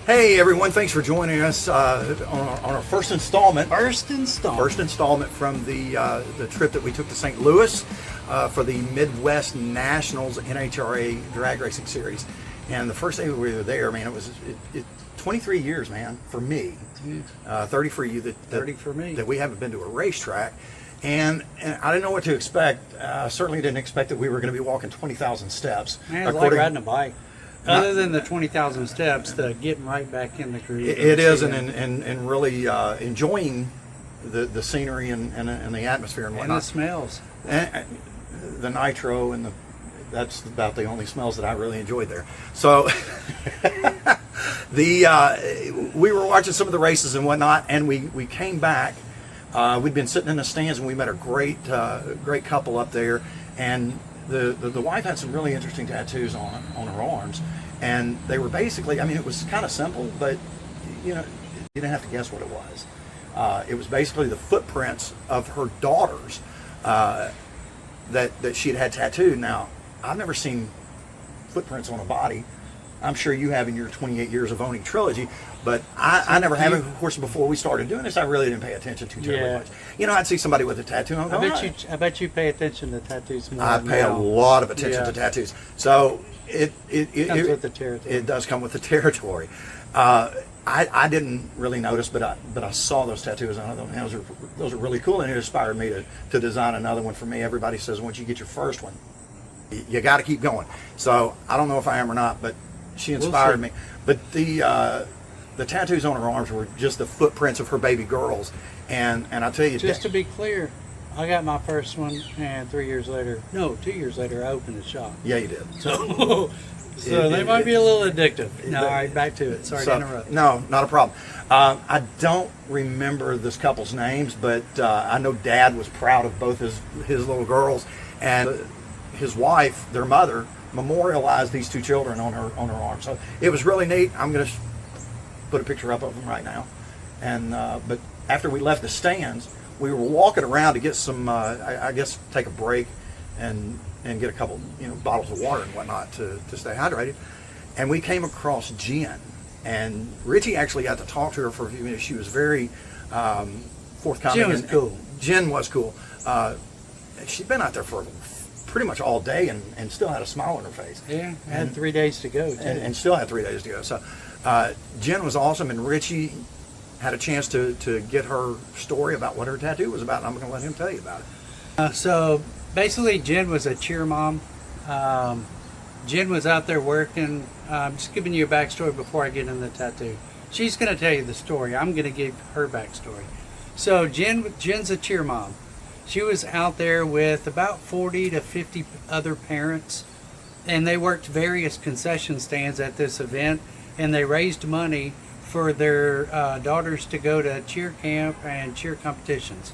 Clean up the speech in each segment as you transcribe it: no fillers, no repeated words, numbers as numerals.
Hey everyone, thanks for joining us on our first installment. First installment From the trip that we took to St. Louis for the Midwest Nationals NHRA drag racing series. And the first day we were there, man, it was 23 years, man, for me. 30 for you. 30 for me. That we haven't been to a racetrack. And I didn't know what to expect. I certainly didn't expect that we were going to be walking 20,000 steps. Man, it's like riding a bike. Other than the 20,000 steps, the getting right back in the groove. It is, and really enjoying the scenery and the atmosphere and whatnot. And the smells. And the nitro that's about the only smells that I really enjoyed there. So we were watching some of the races and whatnot, and we came back. We'd been sitting in the stands, and we met a great couple up there, and the wife had some really interesting tattoos on her arms, and they were basically, I mean, it was kind of simple, but you didn't have to guess what it was. It was basically the footprints of her daughters that she had tattooed. Now, I've never seen footprints on a body. I'm sure you have in your 28 years of owning Trilogy, but I never have. Of course, before we started doing this, I really didn't pay attention to terribly much. I'd see somebody with a tattoo, and I bet you pay attention to tattoos more. I pay a lot of attention to tattoos. So it comes with the territory. It does come with the territory. I didn't really notice, but I saw those tattoos on them. Those are really cool, and it inspired me to design another one for me. Everybody says once you get your first one, you got to keep going. So I don't know if I am or not, but she inspired me. But the tattoos on her arms were just the footprints of her baby girls, and I tell you, just to be clear, I got my first one, and 2 years later, I opened the shop. Yeah, you did. So they might be a little addictive. No, all right, back to it. Sorry to interrupt. No, not a problem. I don't remember this couple's names, but I know Dad was proud of both his little girls, and his wife, their mother, memorialized these two children on her arm. So it was really neat. I'm going to put a picture up of them right now. And but after we left the stands, we were walking around to get some, I guess, take a break and get a couple, bottles of water and whatnot to stay hydrated. And we came across Jen, and Richie actually got to talk to her for a few minutes. She was very forthcoming. Jen was cool. She'd been out there for pretty much all day and still had a smile on her face. Yeah, had 3 days to go, too. And still had 3 days to go. So Jen was awesome, and Richie had a chance to get her story about what her tattoo was about, and I'm going to let him tell you about it. So basically, Jen was a cheer mom. Jen was out there working. Just giving you a backstory before I get into the tattoo. She's going to tell you the story. I'm going to give her backstory. So Jen's a cheer mom. She was out there with about 40 to 50 other parents, and they worked various concession stands at this event, and they raised money for their daughters to go to cheer camp and cheer competitions.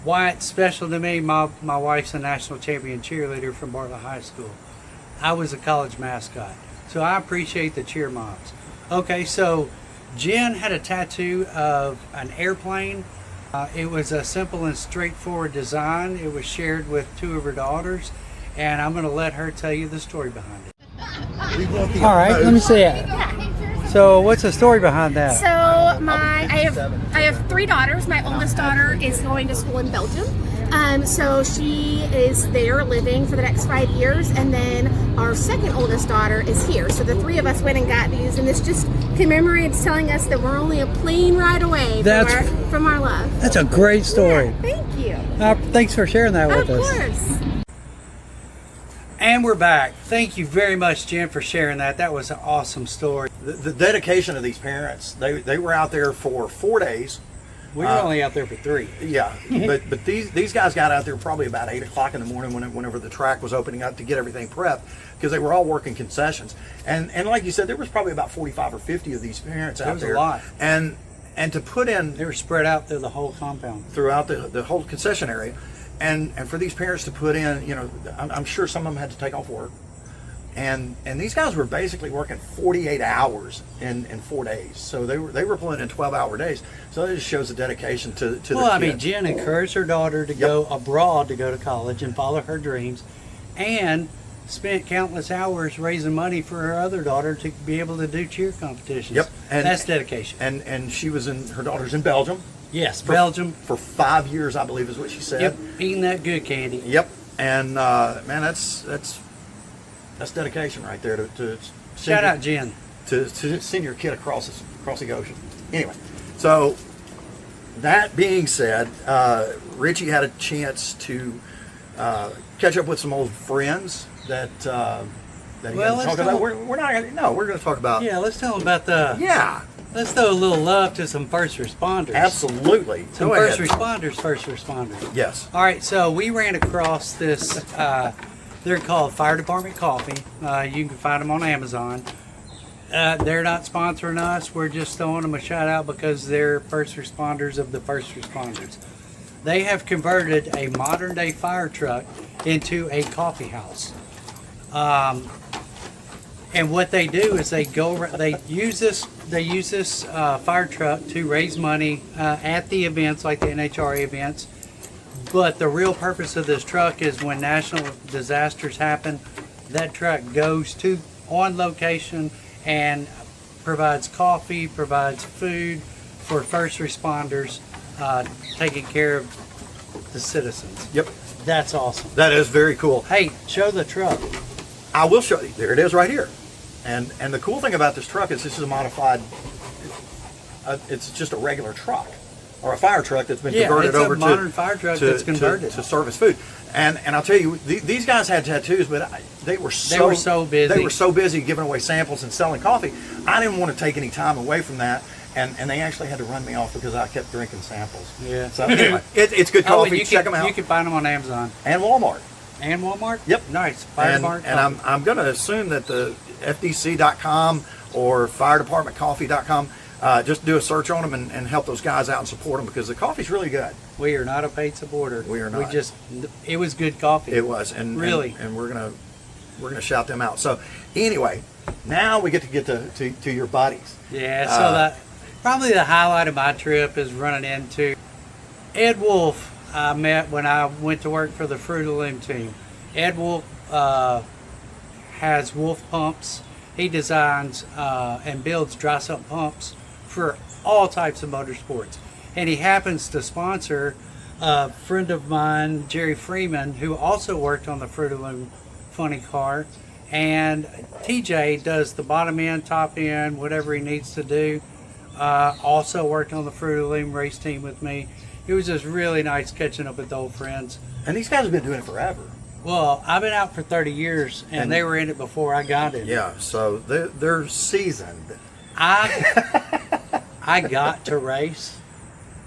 Why it's special to me, my wife's a national champion cheerleader from Bartlett High School. I was a college mascot, so I appreciate the cheer moms. Okay, so Jen had a tattoo of an airplane. It was a simple and straightforward design. It was shared with two of her daughters, and I'm going to let her tell you the story behind it. All right, let me see it. So what's the story behind that? So I have three daughters. My oldest daughter is going to school in Belgium. So she is there living for the next 5 years, and then our second oldest daughter is here. So the three of us went and got these, and this just commemorates telling us that we're only a plane ride away from our love. That's a great story. Yeah, thank you. Thanks for sharing that with us. Of course. And we're back. Thank you very much, Jen, for sharing that. That was an awesome story. The dedication of these parents, they were out there for 4 days. We were only out there for 3. Yeah, but these guys got out there probably about 8 o'clock in the morning whenever the track was opening up to get everything prepped, because they were all working concessions. And like you said, there was probably about 45 or 50 of these parents out there. There was a lot. And to put in... They were spread out through the whole compound. Throughout the whole concession area. And for these parents to put in, I'm sure some of them had to take off work. And these guys were basically working 48 hours in 4 days. So they were pulling in 12-hour days. So that just shows the dedication to the kids. I mean, Jen encouraged her daughter to go abroad to go to college and follow her dreams. And spent countless hours raising money for her other daughter to be able to do cheer competitions. Yep. And that's dedication. And she was her daughter's in Belgium. Yes, Belgium. For 5 years, I believe is what she said. Yep, eating that good candy. Yep. And man, that's dedication right there to Shout out Jen. To send your kid across the ocean. Anyway, so that being said, Richie had a chance to catch up with some old friends that he Well, hadn't talked about. We're not gonna, no, we're going to talk about. Yeah, let's tell them about the. Yeah. Let's throw a little love to some first responders. Absolutely. Some first responders. Yes. All right, so we ran across this. They're called Fire Department Coffee. You can find them on Amazon. They're not sponsoring us. We're just throwing them a shout out because they're first responders of the first responders. They have converted a modern day fire truck into a coffee house. And what they do is they use this fire truck to raise money at the events like the NHRA events. But the real purpose of this truck is when national disasters happen, that truck goes on location and provides coffee, provides food for first responders, taking care of the citizens. Yep. That's awesome. That is very cool. Hey, show the truck. I will show you. There it is right here. And the cool thing about this truck is this is a modified, it's just a regular truck or a fire truck that's been converted over to a modern fire truck that's converted to service food. And I'll tell you, these guys had tattoos, but they were so busy. They were so busy giving away samples and selling coffee. I didn't want to take any time away from that. And they actually had to run me off because I kept drinking samples. Yeah. So anyway, it's good coffee. Check them out. You can find them on Amazon and Walmart. And Walmart. Yep. Nice. Fire Department. And I'm going to assume that the FDC.com or firedepartmentcoffee.com, just do a search on them and help those guys out and support them because the coffee's really good. We are not a paid supporter. We are not. It was good coffee. It was, and really, and we're gonna shout them out. So anyway, now we get to your buddies. Yeah. So probably the highlight of my trip is running into Ed Wulff. I met when I went to work for the Fruit of the Loom team. Ed Wulff has Wulff pumps. He designs and builds dry sump pumps for all types of motorsports. And he happens to sponsor a friend of mine, Jerry Freeman, who also worked on the Fruit of the Loom funny car. And TJ does the bottom end, top end, whatever he needs to do. Also worked on the Fruit of the Loom race team with me. It was just really nice catching up with old friends. And these guys have been doing it forever. Well, I've been out for 30 years, and they were in it before I got in. Yeah, so they're seasoned. I got to race.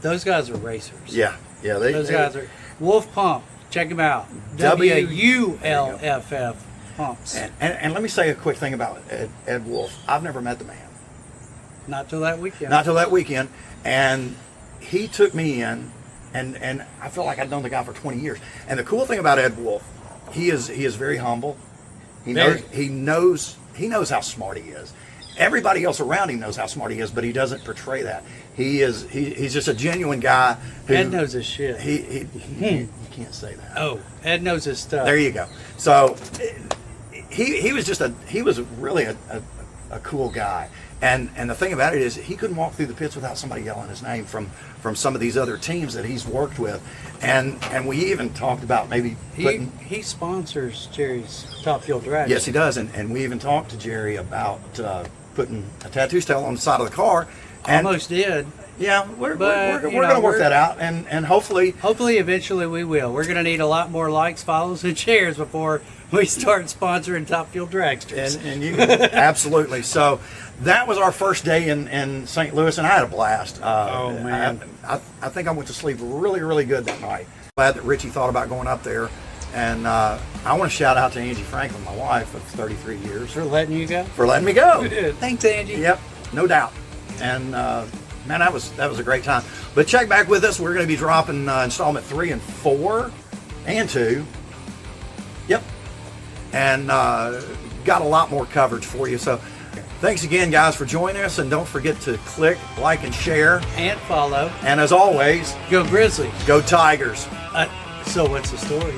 Those guys are racers. Yeah. Those guys are Wulff Pump. Check them out. WULFF pumps. And let me say a quick thing about Ed Wulff. I've never met the man. Not till that weekend. Not till that weekend, and he took me in, and I feel like I've known the guy for 20 years. And the cool thing about Ed Wulff, he is very humble. He knows how smart he is. Everybody else around him knows how smart he is, but he doesn't portray that. He's just a genuine guy. Ed knows his shit. You can't say that. Oh, Ed knows his stuff. There you go. So he was really a cool guy. And the thing about it is he couldn't walk through the pits without somebody yelling his name from some of these other teams that he's worked with. And we even talked about maybe putting... He sponsors Jerry's Top Fuel Drag. Yes, he does. And we even talked to Jerry about putting a tattoo tail on the side of the car. And almost did. Yeah, we're going to work that out, and hopefully eventually we will. We're going to need a lot more likes, follows, and shares before we start sponsoring Top Fuel Dragsters. And you absolutely. So that was our first day in St. Louis, and I had a blast. Oh man, I think I went to sleep really, really good that night. Glad that Richie thought about going up there, and I want to shout out to Angie Franklin, my wife of 33 years, for letting you go. For letting me go. Thanks, Angie. Yep, no doubt. And man, that was a great time. But check back with us. We're going to be dropping installment 3 and 4 and 2. Yep. And got a lot more coverage for you. So thanks again, guys, for joining us. And don't forget to click, like, and share. And follow. And as always, go Grizzlies. Go Tigers. So what's the story?